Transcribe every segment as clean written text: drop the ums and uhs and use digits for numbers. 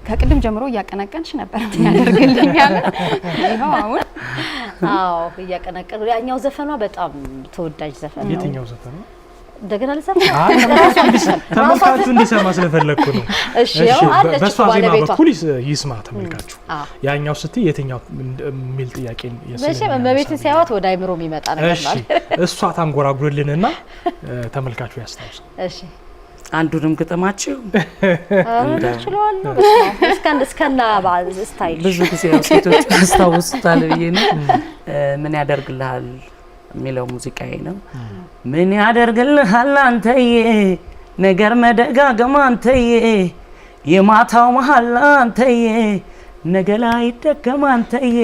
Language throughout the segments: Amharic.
ከቅድም ጀምሮ ያቀናቀንሽ ነበር ያደርግልኛል ይሄው አሁን አዎ ያቀናቀን ያኛው ዘፈኗ በጣም ተወዳጅ ዘፈን ነው የትኛው ዘፈን ነው እንደገና ለሰፈን ተመልካቹ እንዲሰማ ስለፈለኩ ነው እሺ ያው አለች በሷ ዜማ በኩል ይስማ ተመልካቹ ያኛው ስትይ የትኛው ሚል ጥያቄን መቼም እመቤት ሲያዩት ወደ አይምሮ የሚመጣ ነገር ነው እሷ ታንጎራጉርልንና ተመልካቹ ያስታውስ እሺ አንዱንም ግጥማችሁ እንችላለን እስከና ስታይል ብዙ ጊዜ ሴቶች አስታውሱታል ብዬ ነው ምን ያደርግልሃል የሚለው ሙዚቃዬ ነው ምን ያደርግልሃል አንተዬ ነገር መደጋገም አንተዬ የማታው መሐላ አንተዬ ነገ ላይ ይደገም አንተዬ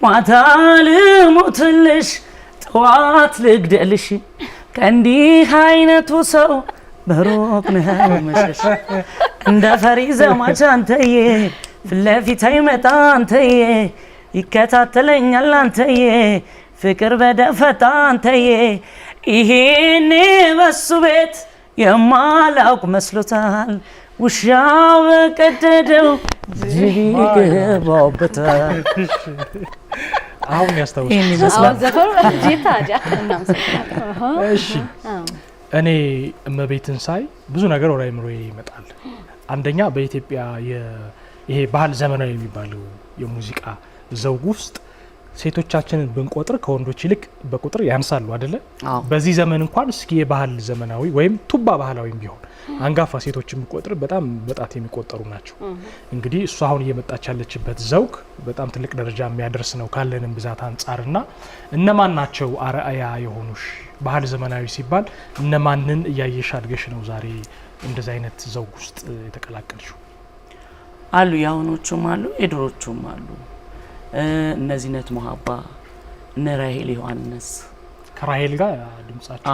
ማታ ልሞትልሽ ጠዋት ልግደልሽ ከእንዲህ አይነቱ ሰው በሩቅ ነው መሸሽ እንደ ፈሪ ዘማች አንተዬ ፍለፊት አይመጣ አንተዬ ይከታተለኛል አንተዬ ፍቅር በደፈጣ አንተዬ ይሄኔ በሱ ቤት የማላውቅ መስሎታል ውሻው በቀደደው ይገባውበታል አሁን ያስታውሳል ዘፈኑ ጂታጃ እሺ እኔ እመቤትን ሳይ ብዙ ነገር ወደ አይምሮዬ ይመጣል አንደኛ በኢትዮጵያ ይሄ ባህል ዘመናዊ የሚባለው የሙዚቃ ዘውግ ውስጥ ሴቶቻችንን ብንቆጥር ከወንዶች ይልቅ በቁጥር ያንሳሉ አይደለ በዚህ ዘመን እንኳን እስኪ የባህል ዘመናዊ ወይም ቱባ ባህላዊም ቢሆን አንጋፋ ሴቶችን ብንቆጥር በጣም በጣት የሚቆጠሩ ናቸው እንግዲህ እሷ አሁን እየመጣች ያለችበት ዘውግ በጣም ትልቅ ደረጃ የሚያደርስ ነው ካለንም ብዛት አንጻርና እነማን ናቸው አርአያ የሆኑሽ ባህል ዘመናዊ ሲባል እነማንን እያየሽ አድገሽ ነው ዛሬ እንደዚህ አይነት ዘውግ ውስጥ የተቀላቀልሽው አሉ ያውኖቹም አሉ የድሮቹም አሉ እነዚህነት መሐባ እነ ራሄል ዮሐንስ ከራሄል ጋር ድምጻቸው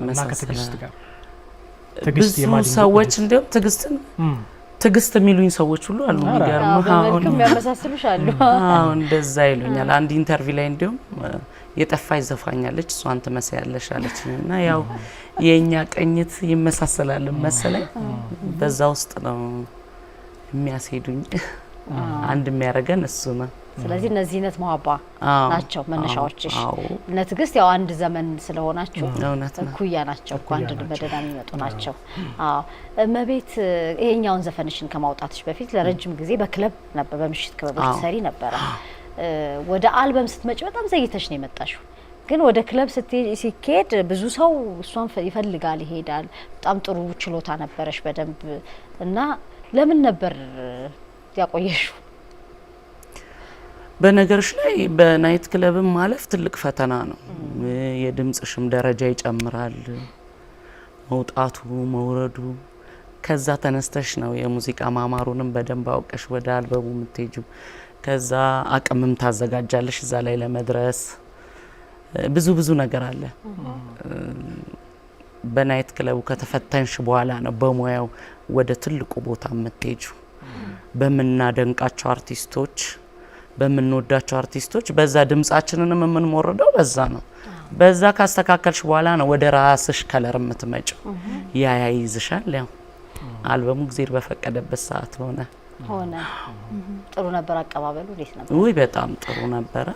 እና ከትግስት ጋር ትግስት የማዲን ሰዎች እንደው ትግስት የሚሉኝ ሰዎች ሁሉ አሉ የሚገርምህ አሁን የሚያመሳስሉሽ አሉ አዎ እንደዛ ይሉኛል አንድ ኢንተርቪው ላይ እንደው የጠፋች ዘፋኛለች እሷን ትመስያለሽ አለችኝና ያው የኛ ቀኝት ይመሳሰላል መሰለኝ በዛ ውስጥ ነው የሚያስሄዱኝ አንድ የሚያረጋን እሱ ነው ስለዚህ እነዚህነት መሐባ ናቸው መነሻዎችሽ ለትግስት ያው አንድ ዘመን ስለሆናችሁ ኩያ ናቸው አንድ በደዳ የሚመጡ ናቸው አዎ እመቤት ይሄኛውን ዘፈንሽን ከማውጣትሽ በፊት ለረጅም ጊዜ በክለብ ነበር በምሽት ክበቦች ሰሪ ነበር ወደ አልበም ስትመጪ በጣም ዘይተሽ ነው የመጣሽው ግን ወደ ክለብ ሲኬድ ብዙ ሰው እሷን ይፈልጋል ይሄዳል በጣም ጥሩ ችሎታ ነበርሽ በደንብ እና ለምን ነበር ያቆየሽው በነገርሽ ላይ በናይት ክለብም ማለፍ ትልቅ ፈተና ነው የድምጽሽም ደረጃ ይጨምራል መውጣቱ መውረዱ ከዛ ተነስተሽ ነው የሙዚቃ ማማሩንም በደንብ አውቀሽ ወደ አልበሙ ምትሄጂው ከዛ አቅምም ታዘጋጃለሽ እዛ ላይ ለመድረስ ብዙ ነገር አለ በናይት ክለቡ ከተፈተንሽ በኋላ ነው በሙያው ወደ ትልቁ ቦታ ምትሄጂው በመናደንቃቸው አርቲስቶች በመንወዳቸው አርቲስቶች በዛ ድምጻችንንም የምንሞርደው በዛ ነው በዛ ካስተካከልሽ በኋላ ነው ወደ ራስሽ ከለር የምትመጪው ያይዝሻል ያው አልበሙ እግዚአብሔር በፈቀደበት ሰዓት ሆነ ጥሩ ነበር አቀባበሉ እንዴት ነበር ወይ በጣም ጥሩ ነበር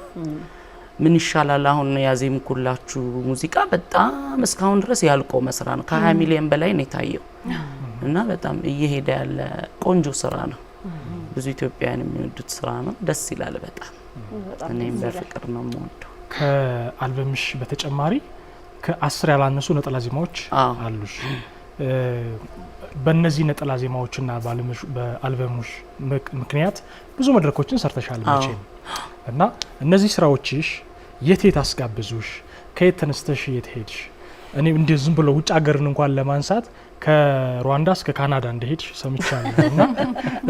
ምን ይሻላል አሁን ያዜምኩላችሁ ሙዚቃ በጣም እስካሁን ድረስ ያልቆ መስራ ነው ከ20 ሚሊዮን በላይ ነው የታየው እና በጣም እየሄደ ያለ ቆንጆ ስራ ነው ብዙ ኢትዮጵያውያን የሚወዱት ስራ ነው ደስ ይላል በጣም እኔም በፍቅር ነው የምወደው ከአልበምሽ በተጨማሪ ከ10 ያላነሱ ነጠላ ዜማዎች አሉሽ በእነዚህ ነጠላ ዜማዎችና በአልበምሽ ምክንያት ብዙ መድረኮችን ሰርተሻል መቼም እና እነዚህ ስራዎችሽ የት አስጋብዙሽ ከየት ተነስተሽ የት ሄድሽ እኔ እንደ ዝም ብሎ ውጭ ሀገርን እንኳን ለማንሳት ከሩዋንዳ እስከ ካናዳ እንደሄድሽ ሰምቻለሁና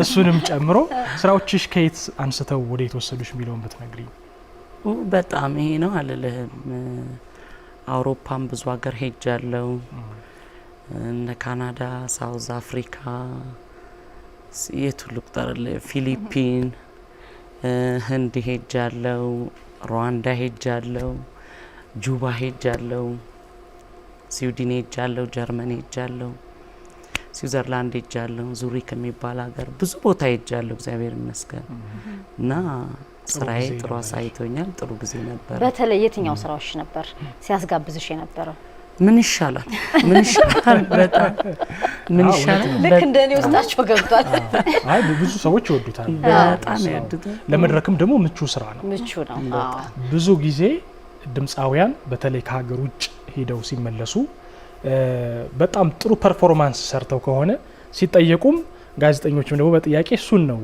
እሱንም ጨምሮ ስራዎችሽ ከየት አንስተው ወደ የተወሰዱሽ ሚሊዮን ብትነግሪኝ በጣም ይሄ ነው አለልህም አውሮፓም ብዙ ሀገር ሄጃለሁ እነ ካናዳ ሳውዝ አፍሪካ የቱ ልቁጠርል ፊሊፒን ህንድ ሄጃለሁ ሩዋንዳ ሄጃለሁ ጁባ ሄጃለሁ ስዊድን ሄጃለሁ ጀርመን ሄጃለሁ ስዊዘርላንድ ሄጃለሁ፣ ዙሪክ የሚባል ሀገር ብዙ ቦታ ሄጃለሁ እግዚአብሔር ይመስገን። እና ስራዬ ጥሩ አሳይቶኛል። ጥሩ ጊዜ ነበር። በተለይ የትኛው ስራዎች ነበር ሲያስጋብዝሽ የነበረው? ምን ይሻላል በጣም ምን ይሻላል። ልክ እንደኔ ውስጣቸው ገብቷል። አይ ብዙ ሰዎች ይወዱታል፣ በጣም ያድታል። ለመድረክም ደግሞ ምቹ ስራ ነው። ምቹ ነው። ብዙ ጊዜ ድምፃውያን በተለይ ከሀገር ውጭ ሄደው ሲመለሱ በጣም ጥሩ ፐርፎርማንስ ሰርተው ከሆነ ሲጠየቁም ጋዜጠኞችም ደግሞ በጥያቄ እሱን ነው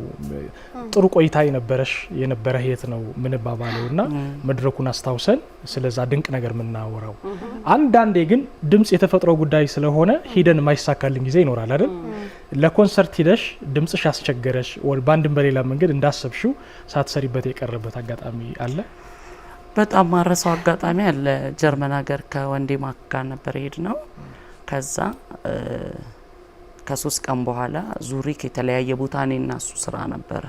ጥሩ ቆይታ የነበረህ የት ነው ምን ባባለውና መድረኩን አስታውሰን ስለዛ ድንቅ ነገር ምናወራው። አንዳንዴ ግን ድምጽ የተፈጥሮ ጉዳይ ስለሆነ ሂደን ማይሳካልን ጊዜ ይኖራል አይደል? ለኮንሰርት ሂደሽ ድምጽሽ ያስቸገረሽ ወይ ባንድም በሌላ መንገድ እንዳሰብሽው ሳትሰሪበት የቀረበት አጋጣሚ አለ? በጣም ማረሳው አጋጣሚ አለ። ጀርመን ሀገር ከወንዴ ማክ ጋር ነበር ሄድነው። ከዛ ከ3 ቀን በኋላ ዙሪክ የተለያየ ቦታ እኔና እሱ ስራ ነበረ።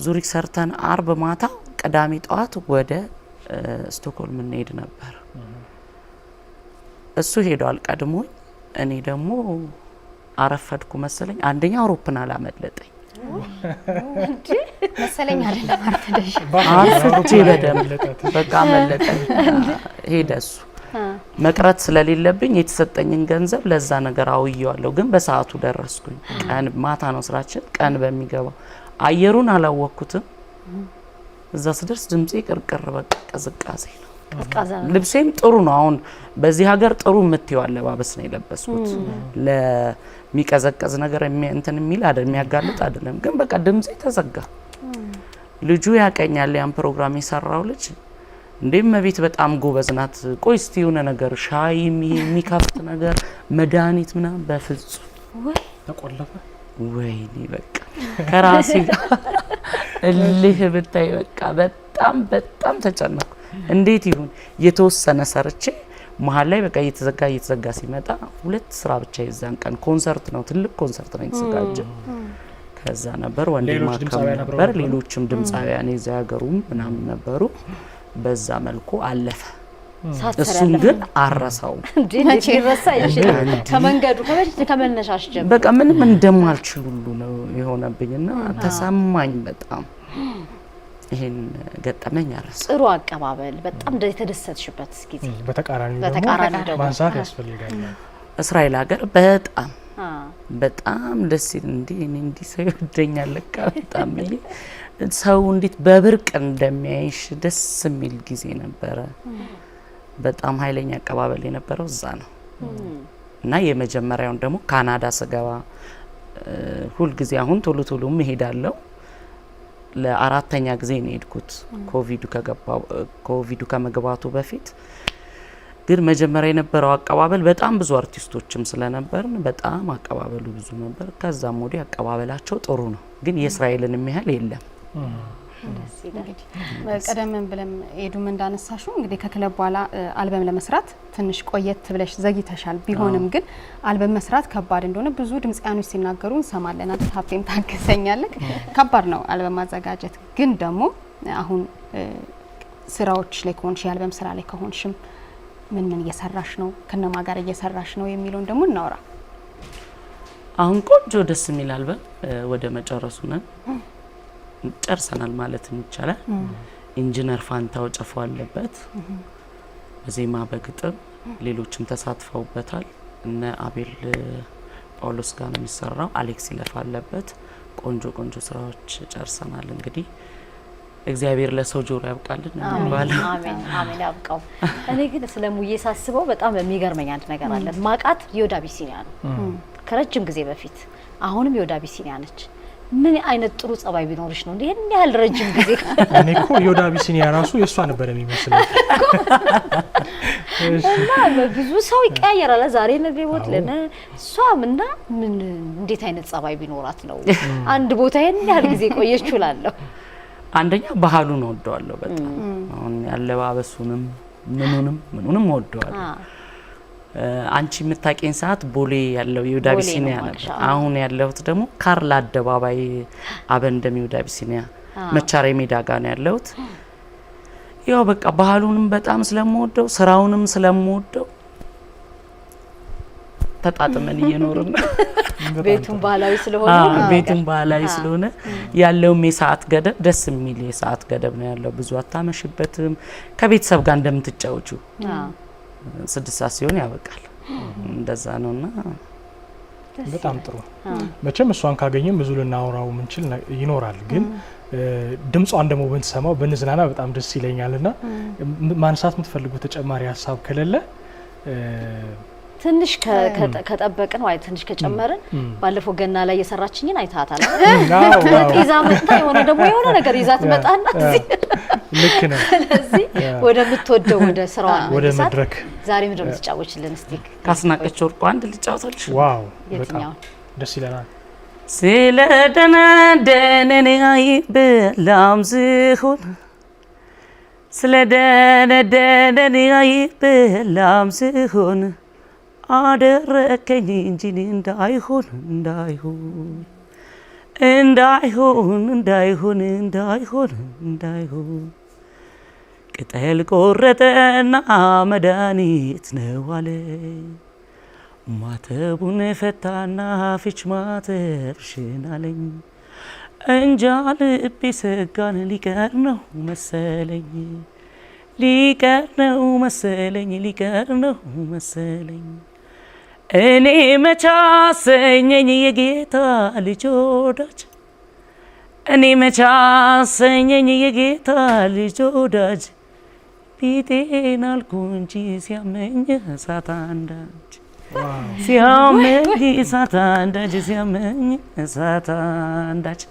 ዙሪክ ሰርተን አርብ ማታ ቅዳሜ ጠዋት ወደ ስቶክሆልም እንሄድ ነበር። እሱ ሄዷል ቀድሞኝ፣ እኔ ደግሞ አረፈድኩ መሰለኝ። አንደኛ አውሮፕላን አላመለጠኝ መሰለኝ አይደለም አርፈደሽ አርፍጄ በደምብ በቃ አመለጠኝ። ሄደ እሱ። መቅረት ስለሌለብኝ የተሰጠኝን ገንዘብ ለዛ ነገር አውየዋለሁ። ግን በሰዓቱ ደረስኩኝ። ቀን ማታ ነው ስራችን። ቀን በሚገባው አየሩን አላወቅኩትም። እዛ ስደርስ ድምጼ ቅርቅር በቃ ቅዝቃዜ ነው። ልብሴም ጥሩ ነው። አሁን በዚህ ሀገር ጥሩ የምትይው አለባበስ ነው የለበስኩት። ለሚቀዘቀዝ ነገር እንትን የሚል አይደል የሚያጋልጥ አይደለም። ግን በቃ ድምጼ ተዘጋ። ልጁ ያቀኛል ያን ፕሮግራም የሰራው ልጅ እንዴም መቤት በጣም ጎበዝ ናት። ቆይ እስቲ የሆነ ነገር ሻይ የሚከፍት ነገር መድኃኒት ምናምን በፍጹም ወይ ተቆለፈ። ወይኔ በቃ ከራሴ እልህ ብታይ በቃ በጣም ተጨነኩ። እንዴት ይሁን የተወሰነ ሰርቼ መሀል ላይ በቃ እየተዘጋ ሲመጣ 2 ስራ ብቻ የዛን ቀን ኮንሰርት ነው፣ ትልቅ ኮንሰርት ነው የተዘጋጀው። ከዛ ነበር ወንዴ ማከም ነበር፣ ሌሎችም ድምጻውያን የዚያ ሀገሩም ምናምን ነበሩ። በዛ መልኩ አለፈ። እሱን ግን አረሳው። መቼ ረሳ ይችላል? ከመንገዱ ከመነሻሽ ጀምሮ በቃ ምንም እንደማልችል ሁሉ ነው የሆነብኝና ተሰማኝ በጣም። ይሄን ገጠመኝ አረሳ። ጥሩ አቀባበል፣ በጣም የተደሰትሽበት ጊዜ። በተቃራኒ ደግሞ ማንሳት ያስፈልጋል። እስራኤል ሀገር በጣም ደስ ይል እንዴ ሰው ይወደኛል ለካ በጣም ሰው እንዴት በብርቅ እንደሚያይሽ ደስ የሚል ጊዜ ነበረ። በጣም ኃይለኛ አቀባበል የነበረው እዛ ነው። እና የመጀመሪያውን ደግሞ ካናዳ ስገባ ሁሉ ጊዜ አሁን ቶሎ እሄዳለሁ። ለ4ኛ ጊዜ ነው የሄድኩት ኮቪዱ ከመግባቱ በፊት። ግን መጀመሪያ የነበረው አቀባበል በጣም ብዙ አርቲስቶችም ስለነበርን በጣም አቀባበሉ ብዙ ነበር። ከዛም ወዲህ አቀባበላቸው ጥሩ ነው፣ ግን የእስራኤልን የሚያህል የለም። ቀደም ብለም ኤዱም እንዳነሳሹ እንግዲህ ከክለብ በኋላ አልበም ለመስራት ትንሽ ቆየት ብለሽ ዘግይተሻል። ቢሆንም ግን አልበም መስራት ከባድ እንደሆነ ብዙ ድምጽያኖች ሲናገሩ እንሰማለን። አንተ ሀብቴም ታገሰኛለህ፣ ከባድ ነው አልበም ማዘጋጀት። ግን ደግሞ አሁን ስራዎች ላይ ከሆንሽ የአልበም ስራ ላይ ከሆንሽም ምን እየሰራሽ ነው፣ ከነማ ጋር እየሰራሽ ነው የሚለውን ደግሞ እናውራ። አሁን ቆንጆ ደስ የሚል አልበም ወደ መጨረሱ ነን፣ ጨርሰናል ማለት ይቻላል። ኢንጂነር ፋንታው ጨፎ አለበት በዜማ በግጥም፣ ሌሎችም ተሳትፈውበታል። እነ አቤል ጳውሎስ ጋር ነው የሚሰራው፣ አሌክስ ይለፋ አለበት። ቆንጆ ስራዎች ጨርሰናል። እንግዲህ እግዚአብሔር ለሰው ጆሮ ያብቃልን እንባለን። አሜን አሜን ያብቃው። እኔ ግን ስለሙዬ ሳስበው በጣም የሚገርመኝ አንድ ነገር አለ። ማቃት ዮዳ ቢሲኒያ ነው ከረጅም ጊዜ በፊት፣ አሁንም ዮዳ ቢሲኒያ ነች። ምን አይነት ጥሩ ጸባይ ቢኖርሽ ነው እንዴ ይሄን ያህል ረጅም ጊዜ? እኔ እኮ ዮዳ ቢሲኒያ ራሱ የሷ ነበር የሚመስለው። እና ብዙ ሰው ይቀያየራል። ዛሬ ነገ ይወት ለነ ሷምና ምን እንዴት አይነት ጸባይ ቢኖራት ነው አንድ ቦታ ይሄን ያህል ጊዜ ቆየችው ላለሁ? አንደኛ ባህሉን ወደዋለሁ በጣም። አሁን ያለባበሱንም ምኑንም ወደዋለሁ። አንቺ የምታውቂኝ ሰዓት ቦሌ ያለው ዮዳ ቢሲኒያ ነበር። አሁን ያለሁት ደግሞ ካርል አደባባይ አበንደም ዮዳ ቢሲኒያ መቻሪያ ሜዳ ጋር ነው ያለሁት። ያው በቃ ባህሉንም በጣም ስለምወደው ስራውንም ስለምወደው ተጣጥመን እየኖርን ነው። ቤቱን ባህላዊ ስለሆነ ቤቱን ባህላዊ ስለሆነ ያለው የሰዓት ገደብ ደስ የሚል የሰዓት ገደብ ነው ያለው። ብዙ አታመሽበትም። ከቤተሰብ ጋር እንደምትጫወቹ 6 ሰዓት ሲሆን ያበቃል። እንደዛ ነውና በጣም ጥሩ። መቼም እሷን ካገኘም ብዙ ልናወራው ምንችል ይኖራል ግን ድምጿን ደግሞ ብንሰማው በንዝናና በጣም ደስ ይለኛልና ማንሳት የምትፈልጉ ተጨማሪ ሀሳብ ከሌለ ትንሽ ከጠበቅን ወይ ትንሽ ከጨመርን ባለፈው ገና ላይ የሰራችኝን አይታታል። ይዛ መጣ የሆነ ደግሞ የሆነ ነገር ይዛት መጣና ልክ ነው። ስለዚህ ወደ ምትወደው ወደ ስራዋ ወደ መድረክ ዛሬ ምንድነው የምትጫወችልን? እስቲ ካስናቀች ወርቁ አንድ ልጫወታልሽ። ዋው በጣም ደስ ይለናል። ስለደነደነን አይበላም ዝሆን ስለደነደነን አይበላም ዝሆን አደረከኝ እንጂ እንዳይሆን እንዳይሆን እንዳይሆን እንዳይሆን እንዳይሆን እንዳይሆን ቅጠል ቆረጠና መድኃኒት ነው አለ ማተቡን ፈታና ፊች ማተብሽን አለኝ እንጃ ልቤ ሰጋን ሊቀር ነው መሰለኝ ሊቀር ነው መሰለኝ ሊቀር ነው መሰለኝ እኔ መቻሰኘኝ የጌታ ልጅ ወዳጅ እኔ መቻሰኘኝ የጌታ ልጅ ወዳጅ ቢጤን አልኩ እንጂ ሲያመኝ እሳት አንዳች ሲያመኝ እሳት አንዳች ሲያመኝ እሳት አንዳች